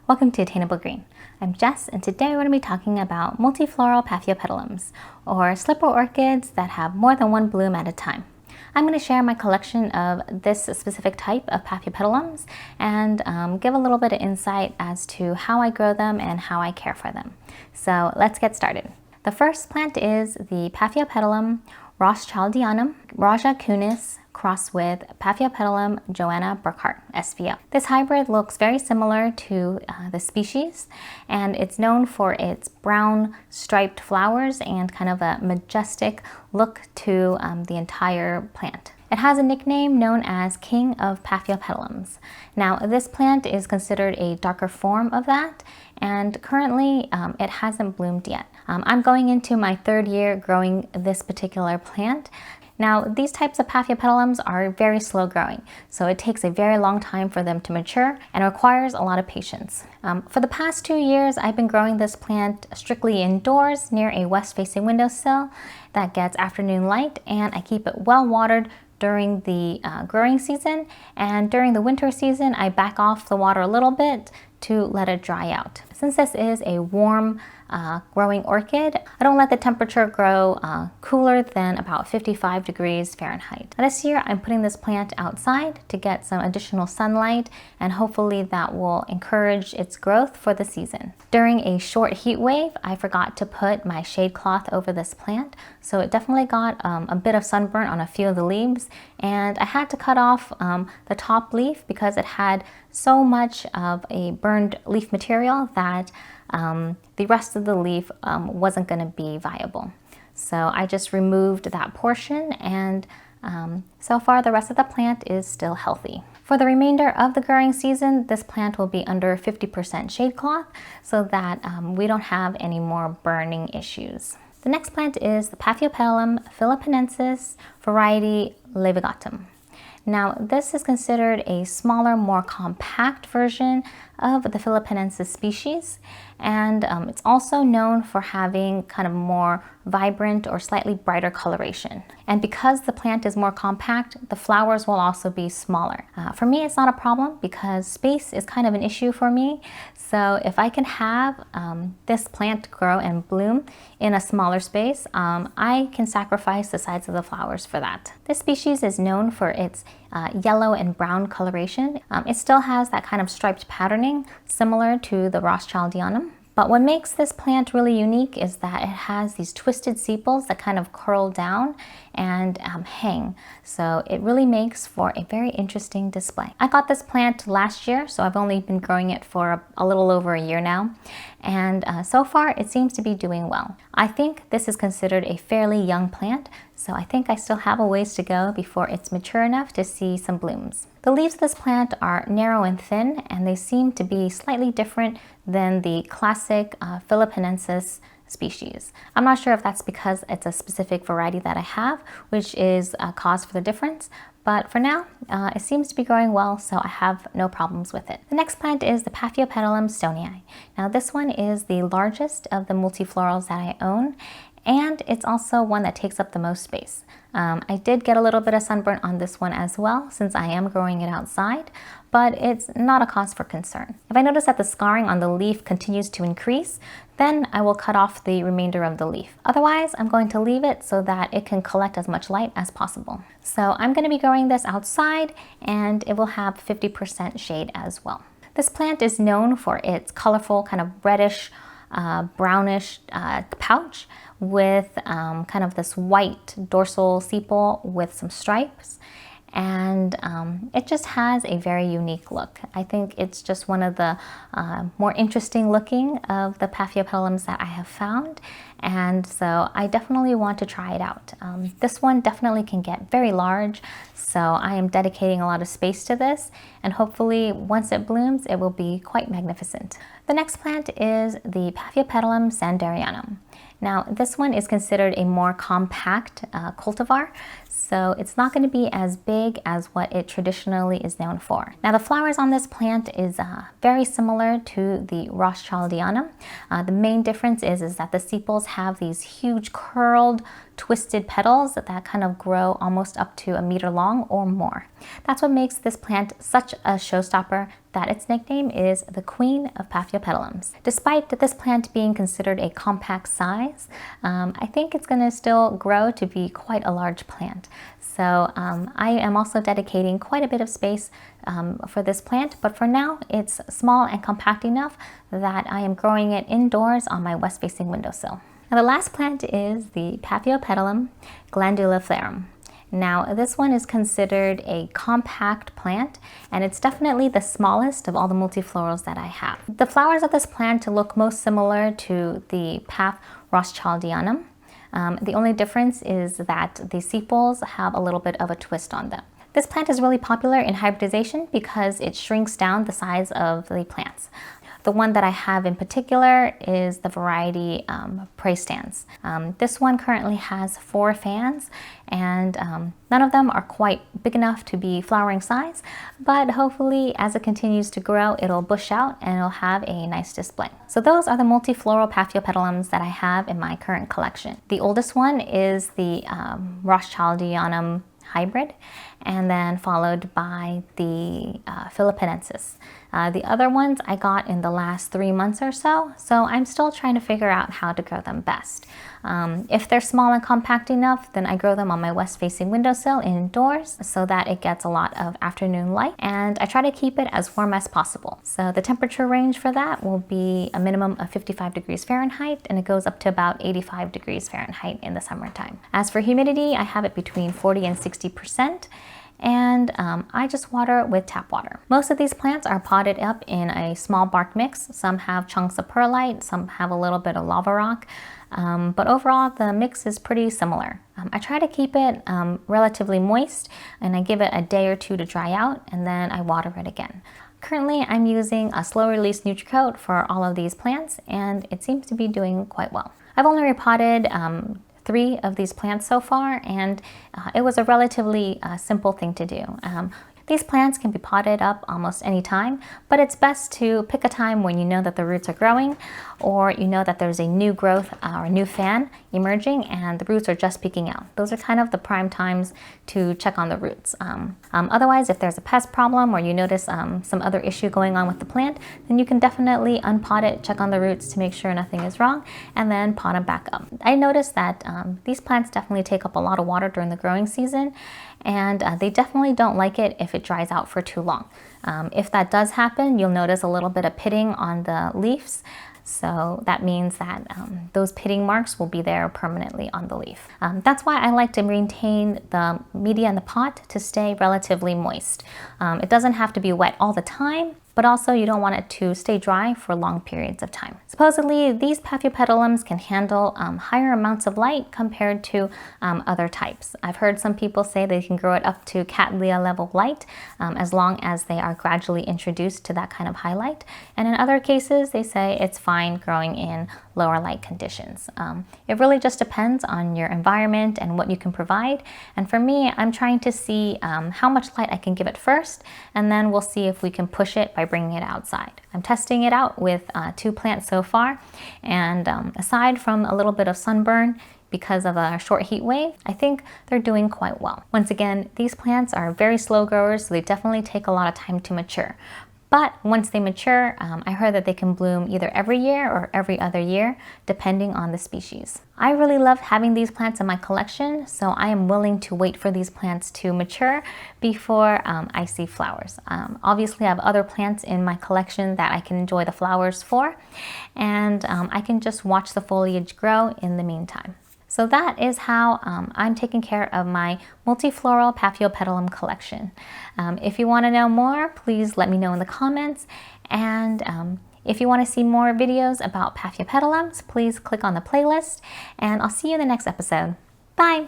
Welcome to Attainable Green. I'm Jess, and today we're going to be talking about multi-floral paphiopedilums, or slipper orchids that have more than one bloom at a time. I'm going to share my collection of this specific type of paphiopedilums and give a little bit of insight as to how I grow them and how I care for them. So let's get started. The first plant is the Paphiopedilum Ross-Chaldeanum, Raja Kunis, crossed with Paphiopedilum Johanna Burkhardt, SVO. This hybrid looks very similar to the species, and it's known for its brown striped flowers and kind of a majestic look to the entire plant. It has a nickname known as King of Paphiopedilums. Now, this plant is considered a darker form of that, and currently it hasn't bloomed yet. I'm going into my third year growing this particular plant. Now, these types of paphiopedilums are very slow growing, so it takes a very long time for them to mature and requires a lot of patience. For the past 2 years, I've been growing this plant strictly indoors near a west-facing windowsill that gets afternoon light, and I keep it well watered during the growing season, and during the winter season, I back off the water a little bit to let it dry out. Since this is a warm growing orchid, I don't let the temperature grow cooler than about 55 degrees Fahrenheit. This year, I'm putting this plant outside to get some additional sunlight, and hopefully that will encourage its growth for the season. During a short heat wave, I forgot to put my shade cloth over this plant, so it definitely got a bit of sunburn on a few of the leaves, and I had to cut off the top leaf because it had so much of a burned leaf material that the rest of the leaf wasn't going to be viable. So I just removed that portion, and so far the rest of the plant is still healthy. For the remainder of the growing season, this plant will be under 50% shade cloth so that we don't have any more burning issues. The next plant is the Paphiopedilum philippinense variety levigatum. Now, this is considered a smaller, more compact version of the philippinense species, and it's also known for having kind of more vibrant or slightly brighter coloration. And because the plant is more compact, the flowers will also be smaller. For me, it's not a problem because space is kind of an issue for me. So if I can have this plant grow and bloom in a smaller space, I can sacrifice the size of the flowers for that. This species is known for its yellow and brown coloration. It still has that kind of striped patterning similar to the Rothschildianum. But what makes this plant really unique is that it has these twisted sepals that kind of curl down and hang. So it really makes for a very interesting display. I got this plant last year, so I've only been growing it for a little over a year now. And so far, it seems to be doing well. I think this is considered a fairly young plant, so I think I still have a ways to go before it's mature enough to see some blooms. The leaves of this plant are narrow and thin, and they seem to be slightly different than the classic philippinensis species. I'm not sure if that's because it's a specific variety that I have, which is a cause for the difference, but for now, it seems to be growing well, so I have no problems with it. The next plant is the Paphiopedilum stonei. Now, this one is the largest of the multiflorals that I own, and it's also one that takes up the most space. I did get a little bit of sunburn on this one as well, since I am growing it outside, but it's not a cause for concern. If I notice that the scarring on the leaf continues to increase, then I will cut off the remainder of the leaf. Otherwise, I'm going to leave it so that it can collect as much light as possible. So I'm going to be growing this outside, and it will have 50% shade as well. This plant is known for its colorful, kind of reddish, brownish pouch with kind of this white dorsal sepal with some stripes, and it just has a very unique look. I think it's just one of the more interesting looking of the paphiopedilums that I have found, and so I definitely want to try it out. This one definitely can get very large, so I am dedicating a lot of space to this, and hopefully once it blooms, it will be quite magnificent. The next plant is the Paphiopedilum Sandarianum. Now, this one is considered a more compact cultivar, so it's not going to be as big as what it traditionally is known for. Now the flowers on this plant is very similar to the Rothschildianum. The main difference is that the sepals have these huge curled, twisted petals that kind of grow almost up to a meter long or more. That's what makes this plant such a showstopper that its nickname is the Queen of Paphiopedilums. Despite this plant being considered a compact size, I think it's going to still grow to be quite a large plant. So I am also dedicating quite a bit of space for this plant, but for now it's small and compact enough that I am growing it indoors on my west-facing windowsill. Now the last plant is the Paphiopedilum glanduliferum. Now this one is considered a compact plant, and it's definitely the smallest of all the multiflorals that I have. The flowers of this plant look most similar to the Paph Rothschildianum. The only difference is that the sepals have a little bit of a twist on them. This plant is really popular in hybridization because it shrinks down the size of the plants. The one that I have in particular is the variety praestans. This one currently has 4 fans, and none of them are quite big enough to be flowering size, but hopefully as it continues to grow, it'll bush out and it'll have a nice display. So those are the multifloral Paphiopedilums that I have in my current collection. The oldest one is the Rothschildianum hybrid, and then followed by the philippinense. The other ones I got in the last 3 months or so I'm still trying to figure out how to grow them best. If they're small and compact enough, then I grow them on my west-facing windowsill indoors so that it gets a lot of afternoon light, and I try to keep it as warm as possible. So the temperature range for that will be a minimum of 55 degrees Fahrenheit, and it goes up to about 85 degrees Fahrenheit in the summertime. As for humidity, I have it between 40 and 60%. And I just water with tap water. Most of these plants are potted up in a small bark mix. Some have chunks of perlite, some have a little bit of lava rock, but overall the mix is pretty similar. I try to keep it relatively moist, and I give it a day or 2 to dry out, and then I water it again. Currently, I'm using a slow-release NutriCoat for all of these plants, and it seems to be doing quite well. I've only repotted 3 of these plants so far, and it was a relatively simple thing to do. These plants can be potted up almost any time, but it's best to pick a time when you know that the roots are growing, or you know that there's a new growth or a new fan emerging and the roots are just peeking out. Those are kind of the prime times to check on the roots. Otherwise, if there's a pest problem or you notice some other issue going on with the plant, then you can definitely unpot it, check on the roots to make sure nothing is wrong, and then pot them back up. I noticed that these plants definitely take up a lot of water during the growing season, and they definitely don't like it if it dries out for too long. If that does happen, you'll notice a little bit of pitting on the leaves. So that means that those pitting marks will be there permanently on the leaf. That's why I like to maintain the media in the pot to stay relatively moist. It doesn't have to be wet all the time, but also you don't want it to stay dry for long periods of time. Supposedly, these Paphiopedilums can handle higher amounts of light compared to other types. I've heard some people say they can grow it up to Cattleya level light as long as they are gradually introduced to that kind of high light. And in other cases, they say it's fine growing in lower light conditions. It really just depends on your environment and what you can provide. And for me, I'm trying to see how much light I can give it first, and then we'll see if we can push it by bringing it outside. I'm testing it out with 2 plants so far, and aside from a little bit of sunburn because of a short heat wave, I think they're doing quite well. Once again, these plants are very slow growers, so they definitely take a lot of time to mature. But once they mature, I heard that they can bloom either every year or every other year, depending on the species. I really love having these plants in my collection, so I am willing to wait for these plants to mature before I see flowers. Obviously, I have other plants in my collection that I can enjoy the flowers for, and I can just watch the foliage grow in the meantime. So that is how I'm taking care of my multifloral Paphiopedilum collection. If you want to know more, please let me know in the comments. And if you want to see more videos about Paphiopedilums, please click on the playlist. And I'll see you in the next episode. Bye!